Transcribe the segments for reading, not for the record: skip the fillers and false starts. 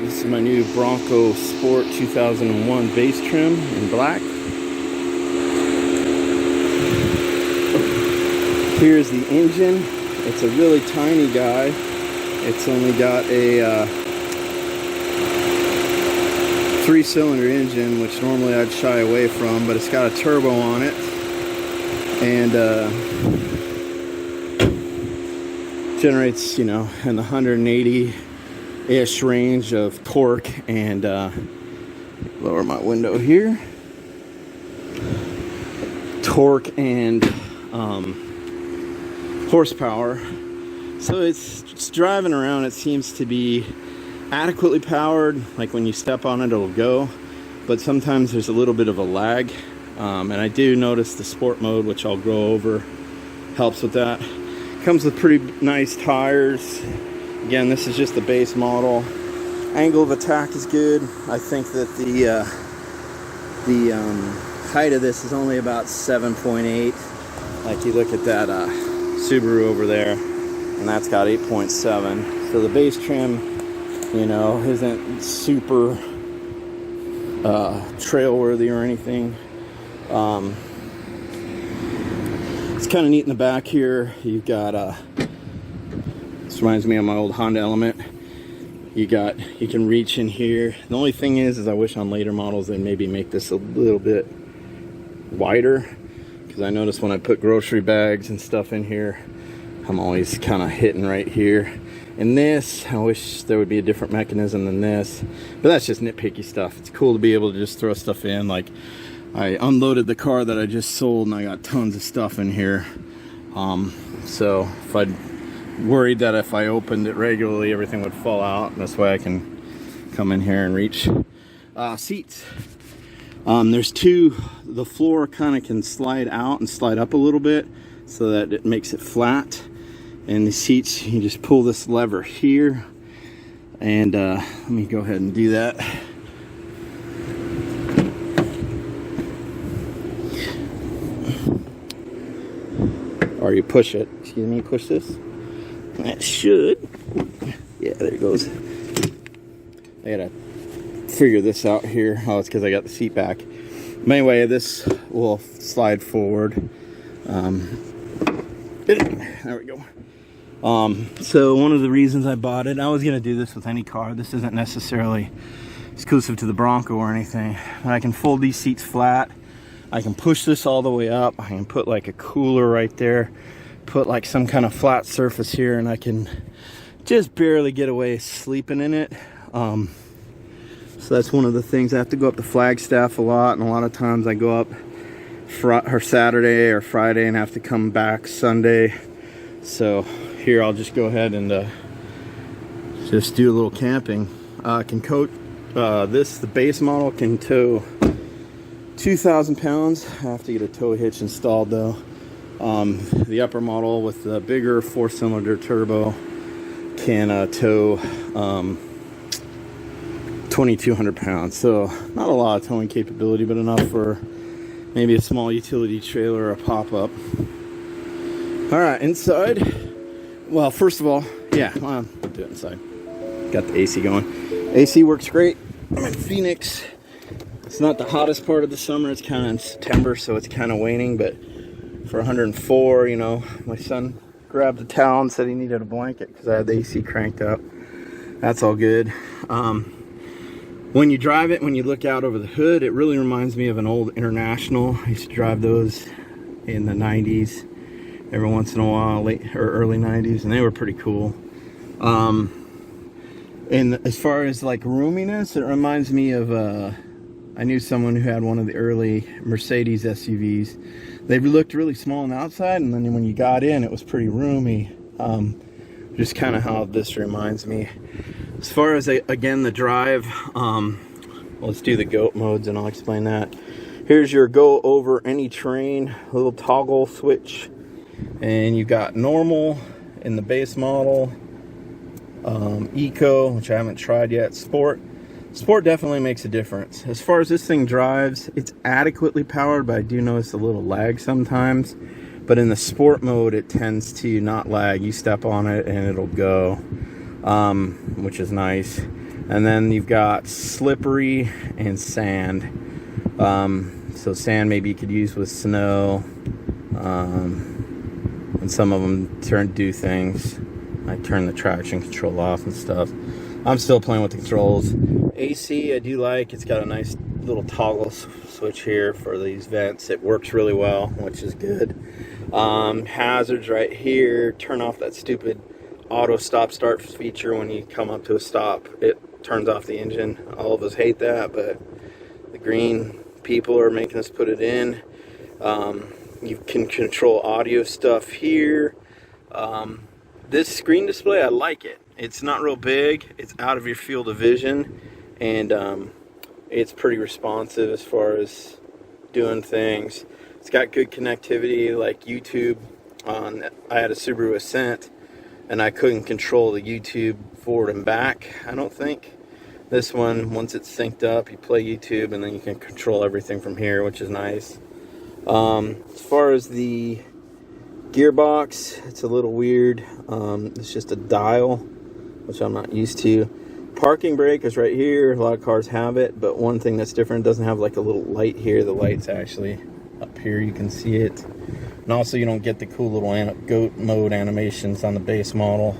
This is my new Bronco Sport 2001 base trim in black. Here's the engine. It's a really tiny guy. It's only got a 3-cylinder engine, which normally I'd shy away from, but it's got a turbo on it, and generates, you know, in the 180-ish range of torque. And lower my window here. Torque and horsepower. So it's driving around, it seems to be adequately powered. Like when you step on it, it'll go, but sometimes there's a little bit of a lag, and I do notice the sport mode, which I'll go over, helps with that. Comes with pretty nice tires. Again, this is just the base model. Angle of attack is good. I think that the height of this is only about 7.8. Like you look at that Subaru over there, and that's got 8.7. So the base trim, you know, isn't super trail worthy or anything. It's kind of neat in the back here. You've got this reminds me of my old Honda Element. You can reach in here. The only thing is I wish on later models they'd maybe make this a little bit wider, because I notice when I put grocery bags and stuff in here, I'm always kind of hitting right here. And this, I wish there would be a different mechanism than this, but that's just nitpicky stuff. It's cool to be able to just throw stuff in. Like, I unloaded the car that I just sold and I got tons of stuff in here. So if I'd worried that if I opened it regularly everything would fall out, that's why I can come in here and reach. Seats. There's two. The floor kind of can slide out and slide up a little bit so that it makes it flat. And the seats, you just pull this lever here, and let me go ahead and do that. Or you push it. Excuse me, push this. That should. Yeah, there it goes. I gotta figure this out here. Oh, it's because I got the seat back. But anyway, this will slide forward. There we go. So one of the reasons I bought it, I was going to do this with any car. This isn't necessarily exclusive to the Bronco or anything. But I can fold these seats flat. I can push this all the way up. I can put like a cooler right there. Put like some kind of flat surface here, and I can just barely get away sleeping in it. So that's one of the things. I have to go up to Flagstaff a lot, and a lot of times I go up Saturday or Friday and have to come back Sunday. So here I'll just go ahead and just do a little camping. I can coat the base model can tow 2,000 pounds. I have to get a tow hitch installed though. The upper model with the bigger 4-cylinder turbo can tow 2,200 pounds. So not a lot of towing capability, but enough for maybe a small utility trailer or a pop-up. All right, inside. Well, first of all, yeah, I'll do it inside. Got the AC going. AC works great. I'm in Phoenix. It's not the hottest part of the summer. It's kind of in September, so it's kind of waning. But for 104, you know, my son grabbed a towel and said he needed a blanket because I had the AC cranked up. That's all good. When you drive it, when you look out over the hood, it really reminds me of an old International. I used to drive those in the 90s. Every once in a while, late or early 90s, and they were pretty cool. And as far as like roominess, it reminds me of I knew someone who had one of the early Mercedes SUVs. They looked really small on the outside, and then when you got in, it was pretty roomy. Just kind of how this reminds me. As far as again the drive, let's do the GOAT modes, and I'll explain that. Here's your go over any terrain, little toggle switch. And you got normal in the base model, eco, which I haven't tried yet, sport. Sport definitely makes a difference. As far as this thing drives, it's adequately powered, but I do notice a little lag sometimes. But in the sport mode, it tends to not lag. You step on it and it'll go, which is nice. And then you've got slippery and sand. So sand maybe you could use with snow. And some of them do things. I turn the traction control off and stuff. I'm still playing with the controls. AC I do like. It's got a nice little toggle switch here for these vents. It works really well, which is good. Hazards right here. Turn off that stupid auto stop start feature when you come up to a stop. It turns off the engine. All of us hate that, but the green people are making us put it in. You can control audio stuff here. This screen display, I like it. It's not real big. It's out of your field of vision, and it's pretty responsive as far as doing things. It's got good connectivity, like YouTube. I had a Subaru Ascent, and I couldn't control the YouTube forward and back, I don't think. This one, once it's synced up, you play YouTube, and then you can control everything from here, which is nice. As far as the gearbox, it's a little weird. It's just a dial, which I'm not used to. Parking brake is right here. A lot of cars have it, but one thing that's different, it doesn't have like a little light here. The light's actually up here, you can see it. And also you don't get the cool little goat mode animations on the base model.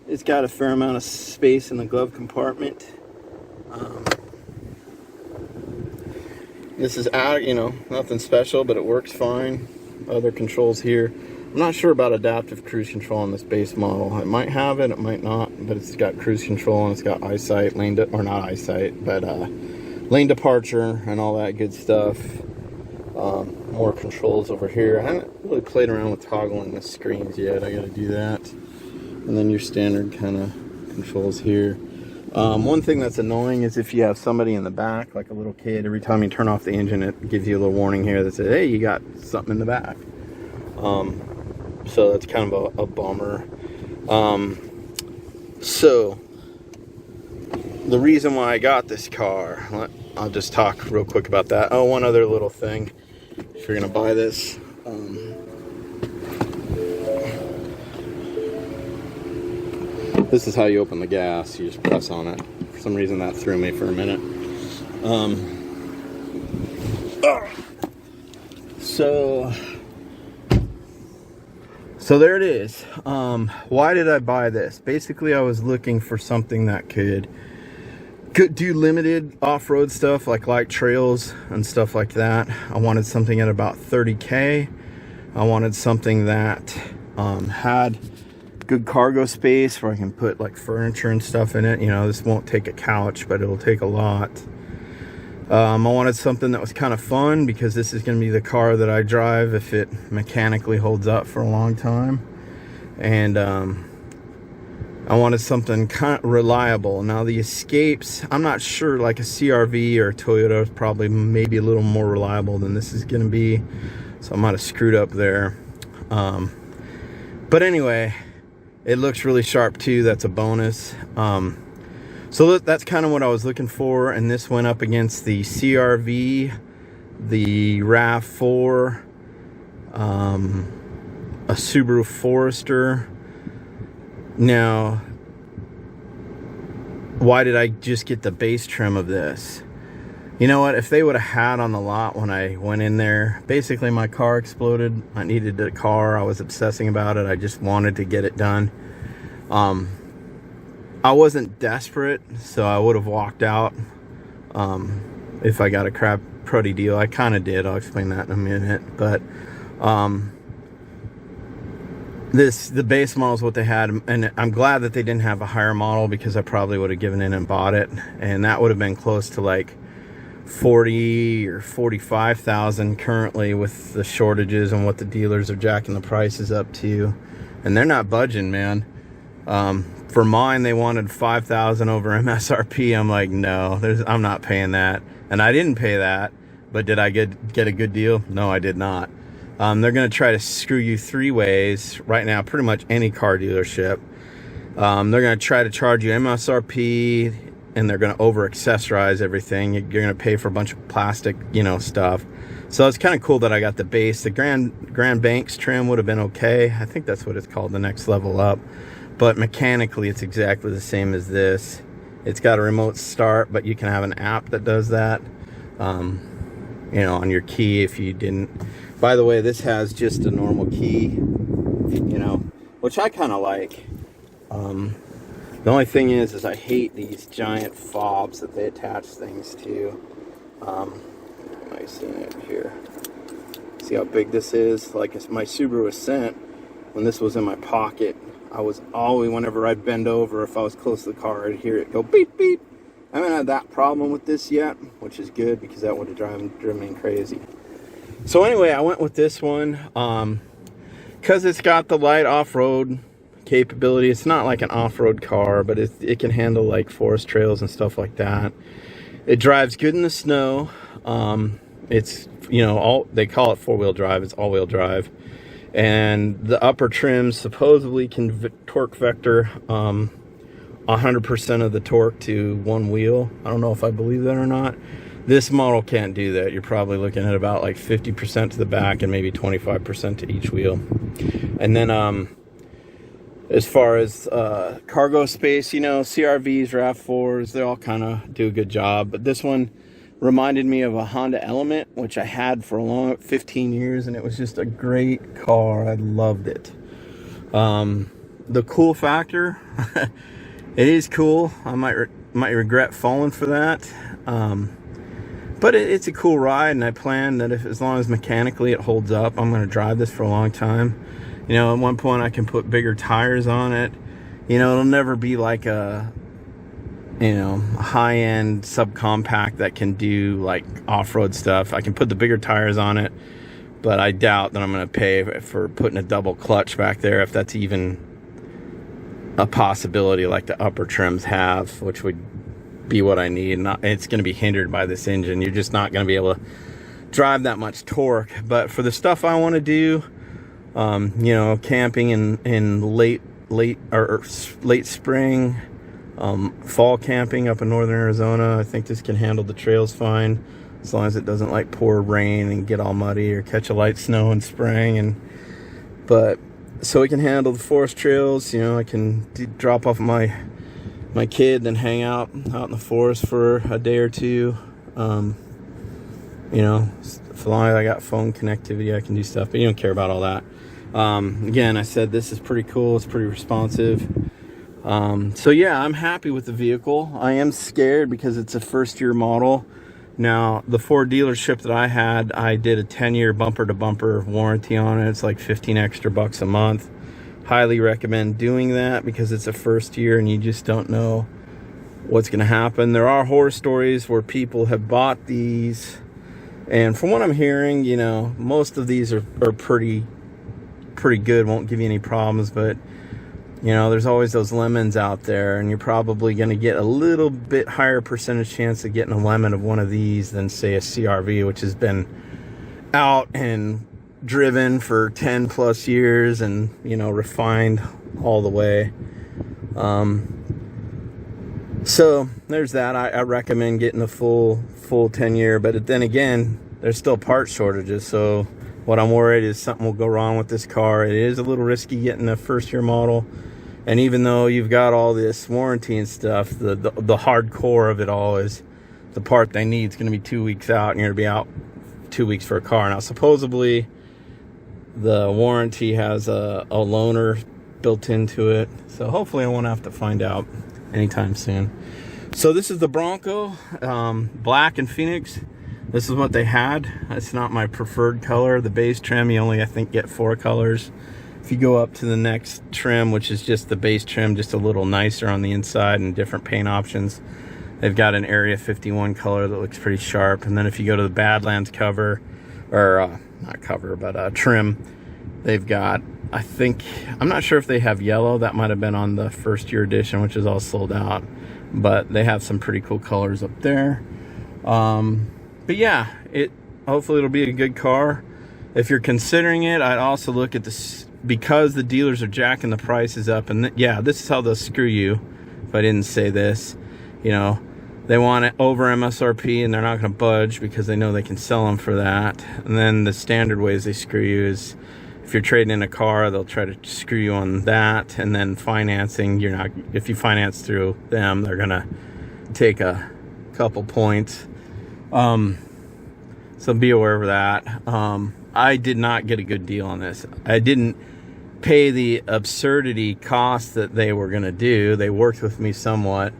It's got a fair amount of space in the glove compartment. This is nothing special, but it works fine. Other controls here. I'm not sure about adaptive cruise control on this base model. It might have it, it might not, but it's got cruise control and it's got eyesight, lane departure and all that good stuff. More controls over here. I haven't really played around with toggling the screens yet. I gotta do that. And then your standard kind of controls here. One thing that's annoying is if you have somebody in the back, like a little kid, every time you turn off the engine, it gives you a little warning here that says, hey, you got something in the back. So that's kind of a bummer. So the reason why I got this car, I'll just talk real quick about that. Oh, one other little thing. If you're gonna buy this, this is how you open the gas. You just press on it. For some reason that threw me for a minute. So there it is. Why did I buy this? Basically, I was looking for something that could do limited off-road stuff, like light trails and stuff like that. I wanted something at about 30K. I wanted something that had good cargo space where I can put like furniture and stuff in it. This won't take a couch, but it'll take a lot. I wanted something that was kind of fun because this is going to be the car that I drive if it mechanically holds up for a long time. And I wanted something kind of reliable. Now the Escapes, I'm not sure, like a CRV or a Toyota is probably maybe a little more reliable than this is going to be. So I might have screwed up there. But anyway, it looks really sharp too. That's a bonus. So that's kind of what I was looking for. And this went up against the CRV, the RAV4, a Subaru Forester. Now, why did I just get the base trim of this? You know what? If they would have had on the lot when I went in there, basically my car exploded. I needed a car. I was obsessing about it. I just wanted to get it done. I wasn't desperate, so I would have walked out if I got a cruddy deal. I kind of did. I'll explain that in a minute. But the base model is what they had, and I'm glad that they didn't have a higher model because I probably would have given in and bought it, and that would have been close to like 40 or 45,000 currently with the shortages and what the dealers are jacking the prices up to, and they're not budging, man. For mine, they wanted 5,000 over MSRP. I'm like, no, I'm not paying that, and I didn't pay that. But did I get a good deal? No, I did not. They're going to try to screw you three ways right now. Pretty much any car dealership. They're going to try to charge you MSRP, and they're going to over accessorize everything. You're going to pay for a bunch of plastic, stuff. So it's kind of cool that I got the base. The Grand Banks trim would have been okay. I think that's what it's called, the next level up. But mechanically, it's exactly the same as this. It's got a remote start, but you can have an app that does that. You know, on your key if you didn't. By the way, this has just a normal key, you know, which I kind of like. The only thing is I hate these giant fobs that they attach things to. Am I seeing it here? See how big this is? Like my Subaru Ascent, when this was in my pocket, I was always, whenever I'd bend over, if I was close to the car, I'd hear it go beep, beep. I haven't had that problem with this yet, which is good because that would have driven me crazy. So anyway, I went with this one because it's got the light off-road capability. It's not like an off-road car, but it can handle like forest trails and stuff like that. It drives good in the snow. It's, you know, they call it four-wheel drive. It's all-wheel drive. And the upper trim supposedly can torque vector 100% of the torque to one wheel. I don't know if I believe that or not. This model can't do that. You're probably looking at about like 50% to the back and maybe 25% to each wheel. And then as far as cargo space, you know, CRVs, RAV4s, they all kind of do a good job. But this one reminded me of a Honda Element, which I had for a long 15 years, and it was just a great car. I loved it. The cool factor, it is cool. I might regret falling for that. But it's a cool ride, and I plan that if, as long as mechanically it holds up, I'm going to drive this for a long time. You know, at one point I can put bigger tires on it. You know, it'll never be like a, you know, high-end subcompact that can do like off-road stuff. I can put the bigger tires on it, but I doubt that I'm going to pay for putting a double clutch back there, if that's even a possibility like the upper trims have, which would be what I need. It's going to be hindered by this engine. You're just not going to be able to drive that much torque. But for the stuff I want to do, you know, camping in late spring, fall camping up in northern Arizona, I think this can handle the trails fine, as long as it doesn't like pour rain and get all muddy or catch a light snow in spring. But so we can handle the forest trails. You know, I can drop off my kid and hang out in the forest for a day or two. You know, as long as I got phone connectivity, I can do stuff, but you don't care about all that. Again, I said this is pretty cool. It's pretty responsive. So yeah, I'm happy with the vehicle. I am scared because it's a first-year model. Now, the Ford dealership that I had, I did a 10-year bumper-to-bumper warranty on it. It's like 15 extra bucks a month. Highly recommend doing that because it's a first year and you just don't know what's going to happen. There are horror stories where people have bought these, and from what I'm hearing, you know, most of these are pretty good, won't give you any problems, but you know, there's always those lemons out there, and you're probably going to get a little bit higher percentage chance of getting a lemon of one of these than, say, a CRV, which has been out and driven for 10 plus years and, you know, refined all the way. So there's that. I recommend getting a full 10 year, but then again, there's still part shortages. So what I'm worried is something will go wrong with this car. It is a little risky getting a first year model. And even though you've got all this warranty and stuff, the hardcore of it all is the part they need is going to be 2 weeks out, and you're going to be out 2 weeks for a car. Now, supposedly, the warranty has a loaner built into it. So hopefully I won't have to find out anytime soon. So this is the Bronco, black and Phoenix. This is what they had. It's not my preferred color. The base trim, you only, I think, get 4 colors. If you go up to the next trim, which is just the base trim, just a little nicer on the inside and different paint options, they've got an Area 51 color that looks pretty sharp. And then if you go to the Badlands cover, or not cover, but trim, they've got, I think, I'm not sure if they have yellow. That might have been on the first year edition, which is all sold out. But they have some pretty cool colors up there. But yeah, hopefully it'll be a good car. If you're considering it, I'd also look at this, because the dealers are jacking the prices up. And yeah, this is how they'll screw you if I didn't say this. You know, they want it over MSRP, and they're not going to budge because they know they can sell them for that. And then the standard ways they screw you is if you're trading in a car, they'll try to screw you on that. And then financing, you're not, if you finance through them, they're going to take a couple points. So be aware of that. I did not get a good deal on this. I didn't pay the absurdity cost that they were going to do. They worked with me somewhat,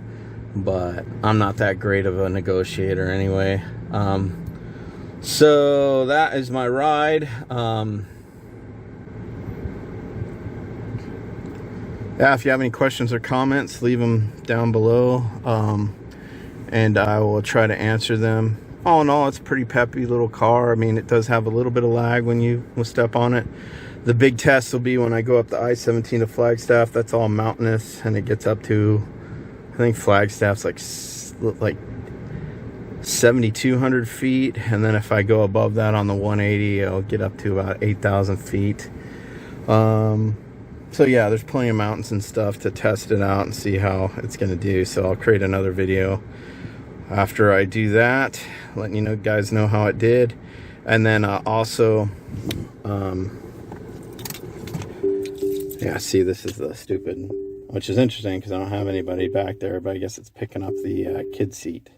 but I'm not that great of a negotiator anyway. So that is my ride. Yeah, if you have any questions or comments, leave them down below, and I will try to answer them. All in all, it's a pretty peppy little car. I mean, it does have a little bit of lag when you will step on it. The big test will be when I go up the I-17 to Flagstaff. That's all mountainous, and it gets up to, I think Flagstaff's like 7,200 feet. And then if I go above that on the 180, I'll get up to about 8,000 feet. So yeah, there's plenty of mountains and stuff to test it out and see how it's going to do. So I'll create another video after I do that, letting you know, guys know how it did. And then also, yeah, see, this is the stupid, which is interesting because I don't have anybody back there, but I guess it's picking up the kid seat,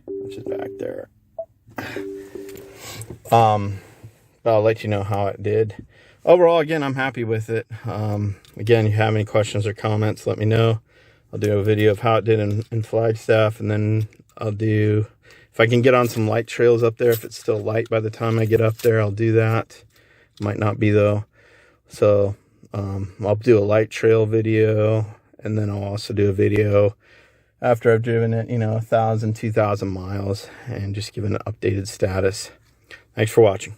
which is back there. But I'll let you know how it did. Overall, again, I'm happy with it. Again, if you have any questions or comments, let me know. I'll do a video of how it did in Flagstaff, and then I'll do, if I can get on some light trails up there, if it's still light by the time I get up there, I'll do that. Might not be though. So I'll do a light trail video, and then I'll also do a video after I've driven it, 1,000, 2,000 miles, and just give an updated status. Thanks for watching.